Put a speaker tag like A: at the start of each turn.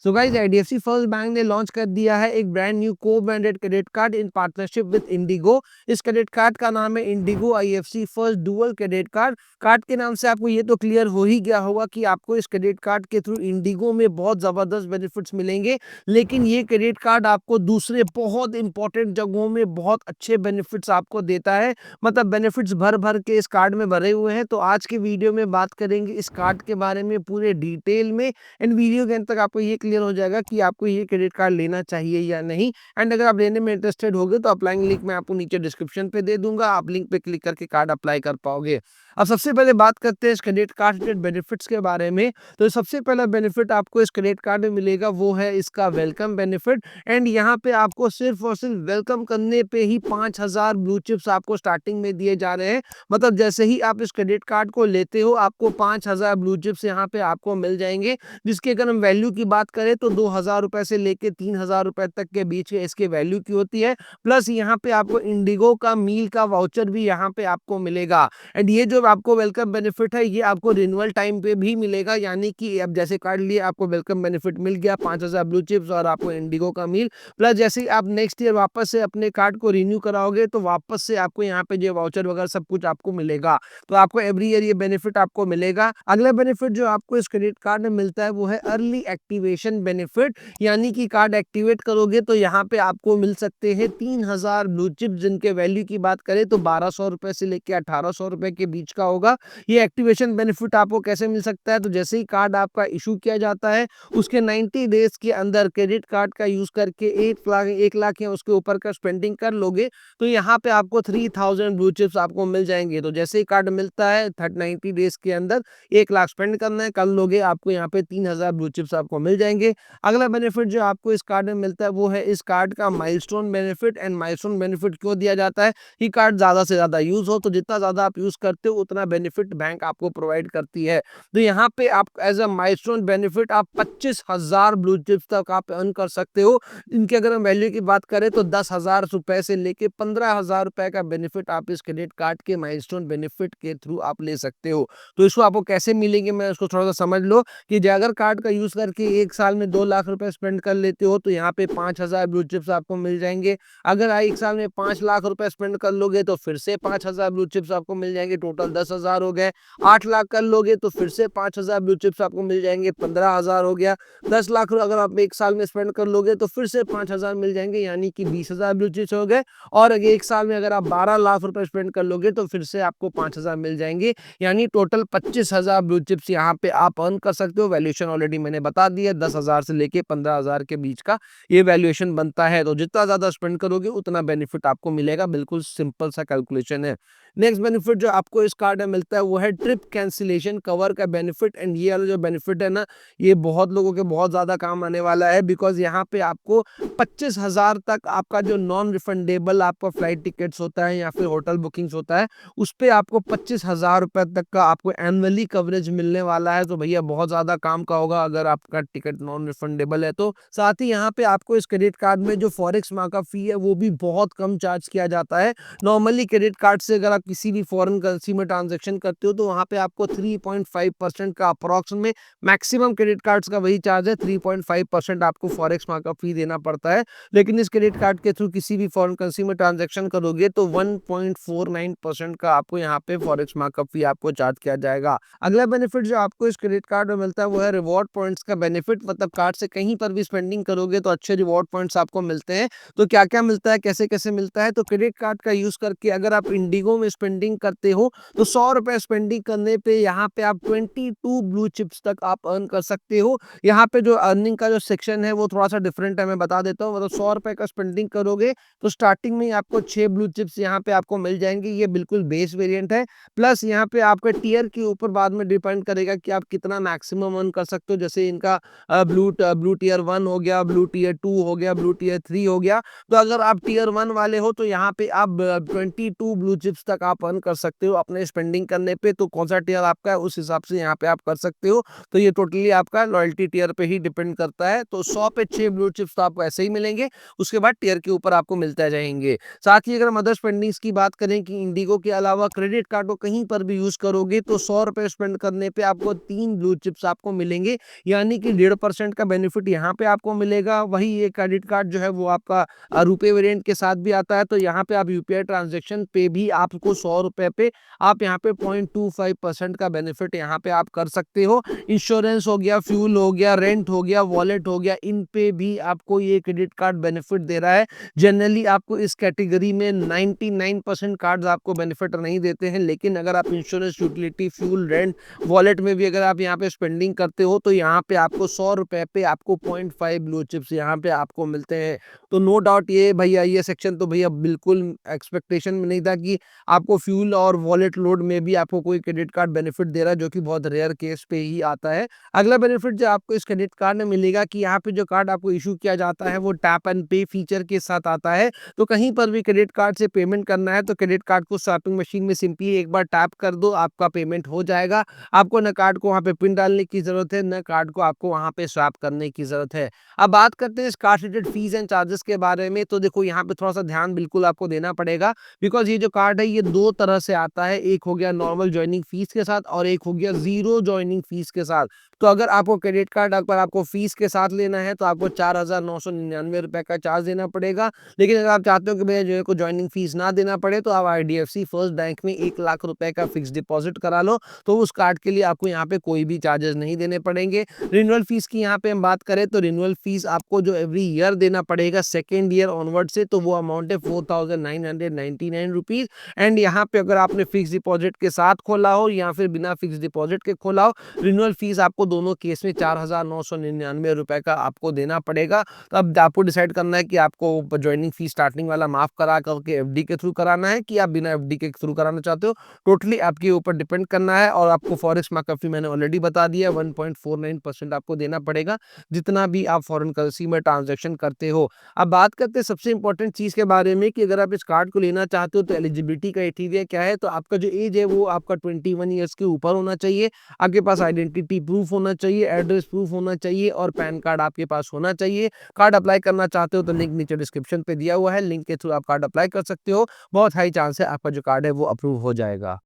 A: So guys IDFC first bank ने launch कर दिया है एक ब्रांड न्यू को branded credit card in partnership with Indigo. इस क्रेडिट कार्ड का नाम है Indigo IFC first dual credit card. Card के नाम से आपको ये तो क्लियर हो ही गया होगा कि आपको इस क्रेडिट कार्ड के थ्रू इंडिगो में बहुत जबरदस्त बेनिफिट्स मिलेंगे, लेकिन ये क्रेडिट कार्ड आपको दूसरे बहुत इंपॉर्टेंट जगहों में बहुत अच्छे बेनिफिट्स आपको देता है। मतलब बेनिफिट्स भर भर के इस कार्ड में भरे हुए हैं। तो आज के वीडियो में बात करेंगे इस कार्ड के बारे में पूरे डिटेल में। एंड वीडियो के अंत तक आपको ये क्लियर हो जाएगा कि आपको ये क्रेडिट कार्ड लेना चाहिए या नहीं। एंड अगर आप लेने में इंटरेस्टेड होगे तो अप्लाइंग लिंक मैं आपको नीचे डिस्क्रिप्शन पे दे दूंगा, आप लिंक पे क्लिक करके कार्ड अप्लाई कर पाओगे। अब सबसे पहले बात करते हैं इस क्रेडिट कार्ड के बेनिफिट्स के बारे में। तो सबसे पहला बेनिफिट आपको इस क्रेडिट कार्ड में मिलेगा वो है इसका वेलकम बेनिफिट। एंड यहाँ पे आपको सिर्फ और सिर्फ वेलकम करने पे ही 5,000 ब्लू चिप्स आपको स्टार्टिंग में दिए जा रहे हैं। मतलब जैसे ही आप इस क्रेडिट कार्ड को लेते हो आपको 5,000 ब्लू चिप्स यहाँ पे आपको मिल जाएंगे, जिसकी अगर हम वैल्यू की बात करें तो 2,000 रुपए से लेके 3,000 रुपए तक के बीच में इसके वैल्यू की होती है। प्लस यहाँ पे आपको इंडिगो का मील का वाउचर भी यहाँ पे आपको मिलेगा। एंड ये जो आपको वेलकम बेनिफिट है ये आपको रिन्यूअल टाइम पे भी मिलेगा, यानी कि अब जैसे कार्ड लिए आपको वेलकम बेनिफिट मिल गया 5,000 ब्लू चिप्स और आपको इंडिगो का मील। प्लस जैसे ही आप नेक्स्ट ईयर वापस से अपने कार्ड को रिन्यू कराओगे तो वापस से आपको यहाँ पे जो वाउचर वगैरह सब कुछ आपको मिलेगा। तो आपको एवरी ईयर ये बेनिफिट आपको मिलेगा। अगला बेनिफिट जो आपको इस क्रेडिट कार्ड में मिलता है वो है अर्ली एक्टिवेशन बेनिफिट। यानी कि कार्ड एक्टिवेट करोगे तो यहाँ पे आपको मिल सकते हैं 3,000 ब्लू चिप्स, जिनके वैल्यू की बात करें तो 1,200 रुपए से लेकर 1,800 रुपए के बीच का होगा। ये एक्टिवेशन बेनिफिट आपको कैसे मिल सकता है, तो जैसे ही कार्ड आपका इशू किया जाता है उसके 90 डेज के अंदर क्रेडिट कार्ड का यूज करके 1 लाख या उसके ऊपर का स्पेंडिंग कर लोगे तो यहाँ पे आपको 3,000 ब्लू चिप्स आपको मिल जाएंगे। तो जैसे ही कार्ड मिलता है 90 डेज के अंदर 1 लाख स्पेंड करना है, कर लोगे आपको यहाँ पे 3,000 ब्लू चिप्स आपको मिल जाएंगे। अगला बेनिफिट जो आपको इस कार्ड में मिलता है वो है इस कार्ड का milestone benefit. And milestone benefit क्यों दिया जाता है कि कार्ड ज्यादा से ज्यादा यूज हो, तो जितना ज्यादा आप यूज करते हो उतना बेनिफिट बैंक आपको प्रोवाइड करती है। तो यहाँ पे आप एज अ माइलस्टोन बेनिफिट आप 25,000 ब्लू चिप्स तक आप अर्न कर सकते हो। इनके अगर हम वैल्यू की बात करें तो 10,000 रुपए से लेके 15,000 रुपए का बेनिफिट आप इस क्रेडिट कार्ड के माइलस्टोन बेनिफिट के थ्रू आप ले सकते हो। तो इसको आपको कैसे मिलेंगे मैं उसको थोड़ा सा समझ लो कि अगर कार्ड का यूज करके 1 साल में 2 लाख रुपए स्पेंड कर लेते हो तो यहाँ पे 5,000 ब्लू चिप्स आपको मिल जाएंगे। अगर 1 साल में 5 लाख रुपए स्पेंड कर लोगे तो फिर से 5,000 ब्लू चिप्स आपको मिल जाएंगे, टोटल 10,000 हो गए। 8 लाख कर लोगे तो फिर से 5,000 ब्लू चिप्स आपको मिल जाएंगे, 15,000 हो गया। 10 लाख अगर आप 1 साल में स्पेंड कर लोगे तो फिर से 5,000 मिल जाएंगे, यानी कि 20,000 ब्लू चिप्स हो गए। और अगर 1 साल में अगर आप 12 लाख रुपए स्पेंड कर लोगे तो फिर से आपको 5,000 मिल जाएंगे, यानी टोटल 25,000 ब्लू चिप्स यहाँ पे आप अर्न कर सकते हो। वैल्यूएशन ऑलरेडी मैंने बता दिया, 10,000 से लेके 15,000 के बीच का ये वैल्यूएशन बनता है। तो जितना ज्यादा स्पेंड करोगे उतना बेनिफिट आपको मिलेगा, बिल्कुल सिंपल सा कैलकुलेशन है। नेक्स्ट बेनिफिट जो आपको इस कार्ड में मिलता है वो है ट्रिप कैंसिलेशन कवर का बेनिफिट। एंड ये वाला जो बेनिफिट है ना, ये बहुत लोगों के बहुत ज्यादा काम आने वाला है, बिकॉज यहाँ पे आपको 25,000 तक आपका जो नॉन रिफंडेबल आपका फ्लाइट टिकट्स होता है या फिर होटल बुकिंग्स होता है उस पे आपको 25,000 रुपए तक का आपको एनुअली कवरेज मिलने वाला है। तो भैया बहुत ज्यादा काम का होगा अगर आपका टिकट नॉन रिफंडेबल है तो। साथ ही यहाँ पे आपको इस क्रेडिट कार्ड में जो फॉरेक्स मार्कअप फी है वो भी बहुत कम चार्ज किया जाता है। नॉर्मली क्रेडिट कार्ड से अगर आप किसी भी फॉरेन करेंसी में ट्रांजेक्शन करते हो तो वहां पे आपको 3.5% का अप्रॉक्स में मैक्सिमम क्रेडिट कार्ड्स का वही चार्ज है, 3.5% आपको फॉरेक्स मार्कअप फी देना पड़ता है। लेकिन इस क्रेडिट कार्ड के थ्रू किसी भी फॉरेन करेंसी में ट्रांजेक्शन करोगे तो 1.49% का आपको यहाँ पे फॉरेक्स मार्कअप फी आपको चार्ज किया जाएगा। अगला बेनिफिट जो आपको इस क्रेडिट कार्ड में मिलता है वो है रिवॉर्ड पॉइंट्स का बेनिफिट। मतलब कार्ड से कहीं पर भी स्पेंडिंग करोगे तो अच्छे रिवॉर्ड पॉइंट्स आपको मिलते हैं। तो क्या क्या मिलता है, कैसे कैसे मिलता है, तो क्रेडिट कार्ड का यूज करके अगर आप इंडिगो में स्पेंडिंग करते हो तो 100 रुपए स्पेंडिंग करने पे यहाँ पे आप 22 ब्लू चिप्स तक आप अर्न कर सकते हो। यहाँ पे जो अर्निंग का जो सेक्शन है वो थोड़ा सा डिफरेंट है, मैं बता देता हूँ। मतलब 100 रुपए का स्पेंडिंग करोगे तो स्टार्टिंग में ही आपको 6 ब्लू चिप्स यहाँ पे आपको मिल जाएंगे, ये बिल्कुल बेस वेरिएंट है। प्लस यहाँ पे आपके टीयर के ऊपर बाद में डिपेंड करेगा कि आप कितना मैक्सिमम अर्न कर सकते हो। जैसे इनका ब्लू टीयर 1 हो गया, ब्लू टीयर 2 हो गया, ब्लू टीयर 3 हो गया। तो अगर आप टीयर 1 वाले हो तो यहाँ पे आप 22 ब्लू चिप्स तक तक आप अर्न कर सकते हो अपने स्पेंडिंग करने पे। तो कौन सा टियर आपका है उस हिसाब से यहाँ पे आप कर सकते हो। तो ये टोटली आपका लॉयल्टी टियर पे ही डिपेंड करता है। तो 100 पे 6 ब्लू चिप्स तो आपको ऐसे ही मिलेंगे, उसके बाद टियर के ऊपर आपको मिलते जाएंगे। साथ ही अगर हम अदर स्पेंडिंग्स की बात करें कि इंडिगो के अलावा क्रेडिट कार्ड को कहीं पर भी यूज करोगे तो 100 रुपए स्पेंड करने पे आपको 3 ब्लू चिप्स आपको मिलेंगे, यानी कि 1.5% का बेनिफिट यहाँ पे आपको मिलेगा। वही ये क्रेडिट कार्ड जो है वो आपका रुपए वेरिएंट के साथ भी आता है। तो यहाँ पे आप यूपीआई ट्रांजेक्शन पे भी आपको 100 रुपए पे आप यहाँ पे 0.25% का बेनिफिट यहाँ पे आप कर सकते हो। इंश्योरेंस हो गया, फ्यूल हो गया, रेंट हो गया, वॉलेट हो गया, इन पे भी आपको ये क्रेडिट कार्ड बेनिफिट दे रहा है। जनरली आपको इस कैटेगरी में 99% कार्ड्स आपको बेनिफिट नहीं देते हैं, लेकिन अगर आप insurance, utility, fuel, rent, wallet में भी अगर आप यहाँ पे स्पेंडिंग करते हो तो यहाँ पे आपको 100 रुपए पे आपको 0.5 ब्लू चिप्स यहाँ पे आपको मिलते हैं। तो नो डाउट ये भैया ये सेक्शन तो भैया बिल्कुल एक्सपेक्टेशन में नहीं था कि आपको फ्यूल और वॉलेट लोड में भी आपको कोई क्रेडिट कार्ड बेनिफिट दे रहा है, जो कि बहुत रेयर केस पे ही आता है। अगला बेनिफिट जो आपको इस क्रेडिट कार्ड में मिलेगा कि यहाँ पे जो कार्ड आपको इशू किया जाता है वो टैप एंड पे फीचर के साथ आता है। तो कहीं पर भी क्रेडिट कार्ड से पेमेंट करना है तो क्रेडिट कार्ड को स्वैपिंग मशीन में सिंपली एक बार टैप कर दो, आपका पेमेंट हो जाएगा। आपको न कार्ड को वहाँ पे पिन डालने की जरूरत है, न कार्ड को आपको वहाँ पे स्वैप करने की जरूरत है। अब बात करते हैं इस card related fees and charges के बारे में। तो देखो यहाँ पे थोड़ा सा ध्यान बिल्कुल आपको देना पड़ेगा, बिकॉज ये जो कार्ड है ये दो तरह से आता है। एक हो गया नॉर्मल ज्वाइनिंग फीस के साथ और एक हो गया जीरो ज्वाइनिंग फीस के साथ। तो अगर आपको क्रेडिट कार्ड अगर आपको फीस के साथ लेना है तो आपको 4,999 रुपए का चार्ज देना पड़ेगा। लेकिन अगर आप चाहते हो कि भैया जो है ज्वाइनिंग फीस ना देना पड़े तो आप आईडीएफसी फर्स्ट बैंक में 1 लाख रुपए का फिक्स डिपॉजिट करा लो, तो उस कार्ड के लिए आपको यहाँ पे कोई भी चार्जेस नहीं देने पड़ेंगे। रिन्यूअल फीस की यहाँ पे हम बात करें तो रिन्यूअल फीस आपको जो एवरी ईयर देना पड़ेगा सेकेंड ईयर ऑनवर्ड से, तो वो अमाउंट है 4,999 रुपीज। एंड यहाँ पे अगर आपने फिक्स डिपॉजिट के साथ खोला हो या फिर बिना फिक्स डिपॉजिट के खोला हो, रिन्यूअल फीस आपको दोनों केस में 4,999 रुपए का आपको देना पड़ेगा। तो अब आपको डिसाइड करना है कि आपको ज्वाइनिंग फीस स्टार्टिंग वाला माफ करा करके एफडी के थ्रू कराना है कि आप बिना एफडी के थ्रू कराना चाहते हो। टोटली आपके ऊपर डिपेंड करना है। और आपको फॉरेक्स मार्कअप मैंने ऑलरेडी बता दिया, 1.49% आपको देना पड़ेगा जितना भी आप फॉरेन करेंसी में ट्रांजेक्शन करते हो। अब बात करते हैं सबसे इंपॉर्टेंट चीज के बारे में कि अगर आप इस कार्ड को लेना चाहते हो तो एलिजिबिलिटी क्राइटेरिया क्या है। तो आपका जो एज है वो आपका 21 ईयर्स के ऊपर होना चाहिए, आपके पास आइडेंटिटी प्रूफ होना चाहिए, एड्रेस प्रूफ होना चाहिए और पैन कार्ड आपके पास होना चाहिए। कार्ड अप्लाई करना चाहते हो तो लिंक नीचे डिस्क्रिप्शन पे दिया हुआ है, लिंक के थ्रू आप कार्ड अप्लाई कर सकते हो। बहुत हाई चांस है आपका जो कार्ड है वो अप्रूव हो जाएगा।